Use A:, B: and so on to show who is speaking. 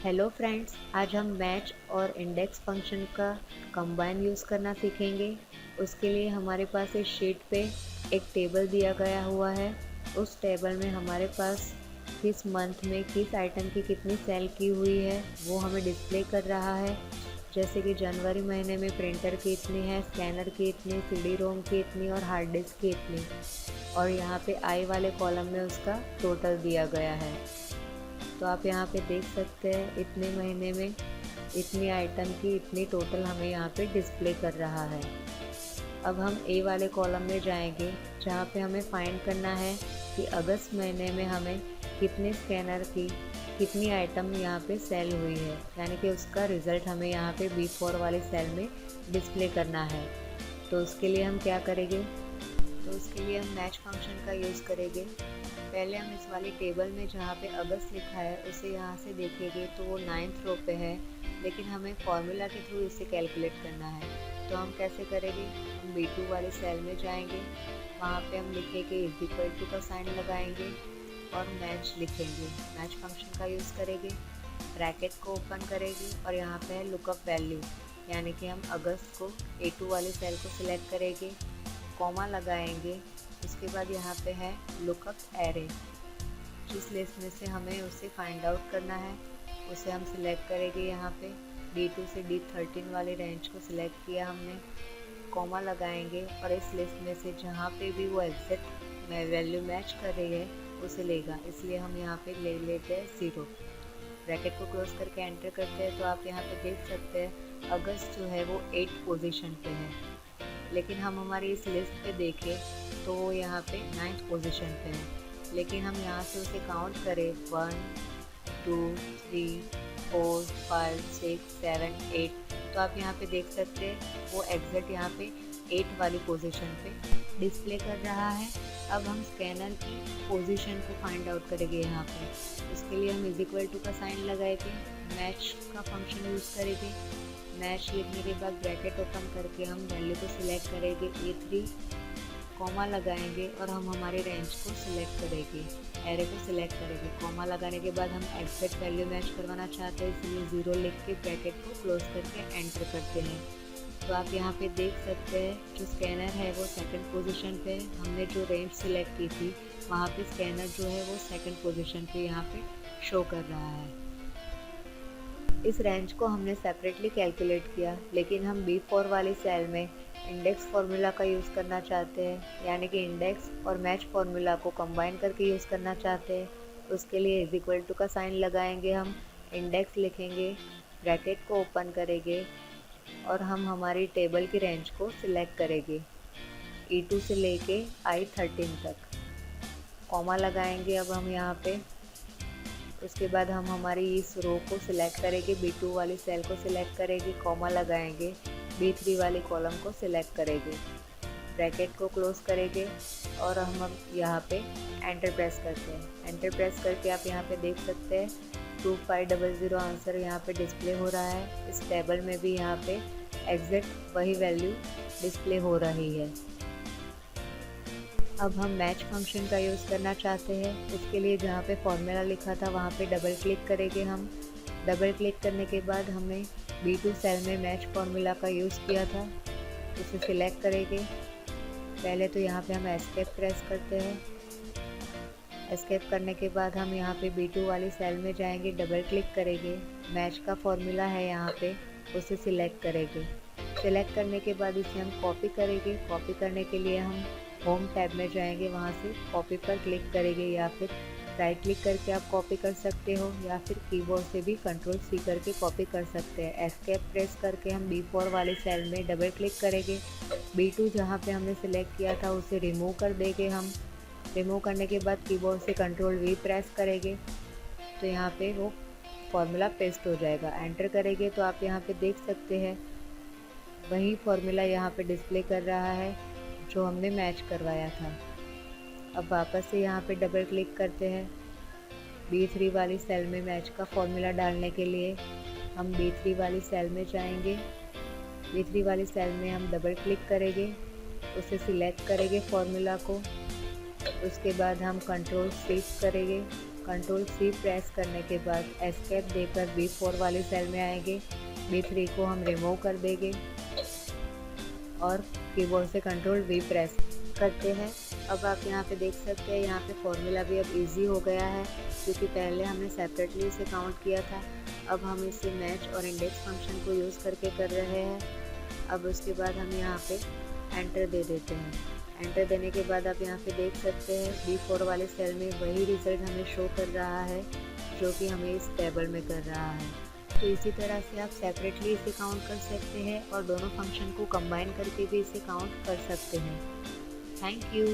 A: Hello friends, आज हम match और इंडेक्स फंक्शन का कंबाइन यूज़ करना सीखेंगे। उसके लिए हमारे पास इस शीट पे एक टेबल दिया गया हुआ है। उस टेबल में हमारे पास किस मंथ में किस आइटम की कितनी सेल की हुई है वो हमें डिस्प्ले कर रहा है। जैसे कि जनवरी महीने में प्रिंटर की इतनी है, स्कैनर की इतनी, सीडी रोम की इतनी और हार्ड डिस्क की इतनी। और यहाँ पे आई वाले कॉलम में उसका टोटल दिया गया है। तो आप यहाँ पे देख सकते हैं इतने महीने में इतनी आइटम की इतनी टोटल हमें यहाँ पे डिस्प्ले कर रहा है। अब हम ए वाले कॉलम में जाएंगे जहाँ पे हमें फाइंड करना है कि अगस्त महीने में हमें कितने स्कैनर की कितनी आइटम यहाँ पे सेल हुई है, यानी कि उसका रिज़ल्ट हमें यहाँ पे B4 वाले सेल में डिस्प्ले करना है। तो उसके लिए हम क्या करेंगे, तो उसके लिए हम मैच फंक्शन का यूज़ करेंगे। पहले हम इस वाली टेबल में जहाँ पे अगस्त लिखा है उसे यहाँ से देखेंगे तो वो 9th रो पे है, लेकिन हमें फॉर्मूला के थ्रू इसे कैलकुलेट करना है। तो हम कैसे करेंगे, हम B2 वाले सेल में जाएंगे, वहाँ पे हम लिखेंगे इज इक्वल टू का साइन लगाएंगे और मैच लिखेंगे। मैच फंक्शन का यूज़ करेंगे, ब्रैकेट को ओपन करेंगे और यहाँ पे है लुकअप वैल्यू, यानी कि हम अगस्त को A2 वाले सेल को सिलेक्ट करेंगे, कॉमा लगाएंगे। उसके बाद यहाँ पे है लुकअप एरे, जिस लिस्ट में से हमें उसे फाइंड आउट करना है उसे हम सिलेक्ट करेंगे। यहाँ पे D2 से D13 वाले रेंज को सिलेक्ट किया हमने, कॉमा लगाएंगे और इस लिस्ट में से जहाँ पे भी वो एग्जैक्ट वैल्यू मैच कर रही है उसे लेगा, इसलिए हम यहाँ पे ले लेते हैं 0। ब्रैकेट को क्लोज करके एंटर करते हैं तो आप यहाँ पे देख सकते हैं अगस्त जो है वो 8 पोजीशन पे है, लेकिन हम हमारी इस लिस्ट पे देखें तो वो यहाँ पे 9th पोजीशन पे है। लेकिन हम यहाँ से उसे काउंट करें 1 2 3 4 5 6 7 8, तो आप यहाँ पे देख सकते हैं वो एग्जैक्ट यहाँ पे 8 वाली पोजीशन पे डिस्प्ले कर रहा है। अब हम स्कैनर की पोजीशन को फाइंड आउट करेंगे। यहाँ पे उसके लिए हम इज इक्वल टू का साइन लगाएंगे, मैच का फंक्शन यूज़ करेंगे। मैच लिखने के बाद ब्रैकेट ओपन करके हम वैल्यू को सिलेक्ट करेंगे A3, कॉमा लगाएंगे और हम हमारे रेंज को सिलेक्ट करेंगे, एरे को सिलेक्ट करेंगे। कॉमा लगाने के बाद हम एग्जैक्ट वैल्यू मैच करवाना चाहते हैं, इसलिए 0 लिख के ब्रैकेट को क्लोज करके एंटर करते हैं। तो आप यहाँ पे देख सकते हैं जो स्कैनर है वो 2nd पोजीशन पे, हमने जो रेंज सिलेक्ट की थी वहाँ पे स्कैनर जो है वो 2nd पोजीशन पे यहाँ पे शो कर रहा है। इस रेंज को हमने सेपरेटली कैलकुलेट किया, लेकिन हम B4 वाली सेल में इंडेक्स फार्मूला का यूज़ करना चाहते हैं, यानी कि इंडेक्स और मैच फार्मूला को कंबाइन करके यूज़ करना चाहते हैं। उसके लिए इज इक्वल टू का साइन लगाएंगे, हम इंडेक्स लिखेंगे, ब्रैकेट को ओपन करेंगे और हम हमारी टेबल की रेंज को सिलेक्ट करेंगे E2 से लेके I13 तक, कॉमा लगाएंगे। अब हम यहाँ पे उसके बाद हम हमारी इस रो को सिलेक्ट करेंगे, B2 वाली सेल को सिलेक्ट करेंगे, कॉमा लगाएंगे, B3 वाली कॉलम को सिलेक्ट करेंगे, ब्रैकेट को क्लोज करेंगे और हम अब यहाँ पे एंटर प्रेस करते हैं। एंटर प्रेस करके आप यहाँ पे देख सकते हैं 2500 आंसर यहाँ पे डिस्प्ले हो रहा है। इस टेबल में भी यहाँ पे एग्जैक्ट वही वैल्यू डिस्प्ले हो रही है। अब हम मैच फंक्शन का यूज़ करना चाहते हैं। उसके लिए जहाँ पे फॉर्मूला लिखा था वहाँ पे डबल क्लिक करेंगे हम। डबल क्लिक करने के बाद हमें B2 सेल में मैच फार्मूला का यूज़ किया था, उसे सिलेक्ट करेंगे। पहले तो यहाँ पे हम एस्केप प्रेस करते हैं। एस्केप करने के बाद हम यहाँ पे B2 वाली सेल में जाएंगे, डबल क्लिक करेंगे, मैच का फॉर्मूला है यहाँ पे उसे सिलेक्ट करेंगे। सिलेक्ट करने के बाद इसे हम कॉपी करेंगे। कॉपी करने के लिए हम होम टैब में जाएंगे, वहाँ से कॉपी पर क्लिक करेंगे या फिर राइट क्लिक करके आप कॉपी कर सकते हो या फिर कीबोर्ड से भी Ctrl+C करके कॉपी कर सकते हैं। एस्केप प्रेस करके हम B4 वाले सेल में डबल क्लिक करेंगे। B2 जहाँ पे हमने सिलेक्ट किया था उसे रिमूव कर देंगे हम। रिमूव करने के बाद कीबोर्ड से Ctrl+V प्रेस करेंगे तो यहाँ पे वो फॉर्मूला पेस्ट हो जाएगा। एंटर करेंगे तो आप यहाँ पे देख सकते हैं वही फॉर्मूला यहाँ पे डिस्प्ले कर रहा है जो हमने मैच करवाया था। अब वापस से यहाँ पे डबल क्लिक करते हैं। B3 वाली सेल में मैच का फॉर्मूला डालने के लिए हम B3 वाली सेल में जाएंगे। B3 वाली सेल में हम डबल क्लिक करेंगे, उसे सिलेक्ट करेंगे फॉर्मूला को। उसके बाद हम Ctrl+Shift करेंगे कंट्रोल सी प्रेस करने के बाद एस्केप देकर B4 वाली सेल में आएंगे। B3 को हम रिमूव कर देंगे और कीबोर्ड से कंट्रोल V प्रेस करते हैं। अब आप यहाँ पे देख सकते हैं, यहाँ पे फॉर्मूला भी अब इजी हो गया है, क्योंकि पहले हमने सेपरेटली इसे काउंट किया था। अब हम इसे मैच और इंडेक्स फंक्शन को यूज़ करके कर रहे हैं। अब उसके बाद हम यहाँ पे एंटर दे देते हैं। एंटर देने के बाद आप यहाँ पे देख सकते हैं B4 वाले सेल में वही रिजल्ट हमें शो कर रहा है जो कि हमें इस टेबल में कर रहा है। तो इसी तरह से आप सेपरेटली इसे काउंट कर सकते हैं और दोनों फंक्शन को कंबाइन करके भी इसे काउंट कर सकते हैं। Thank you.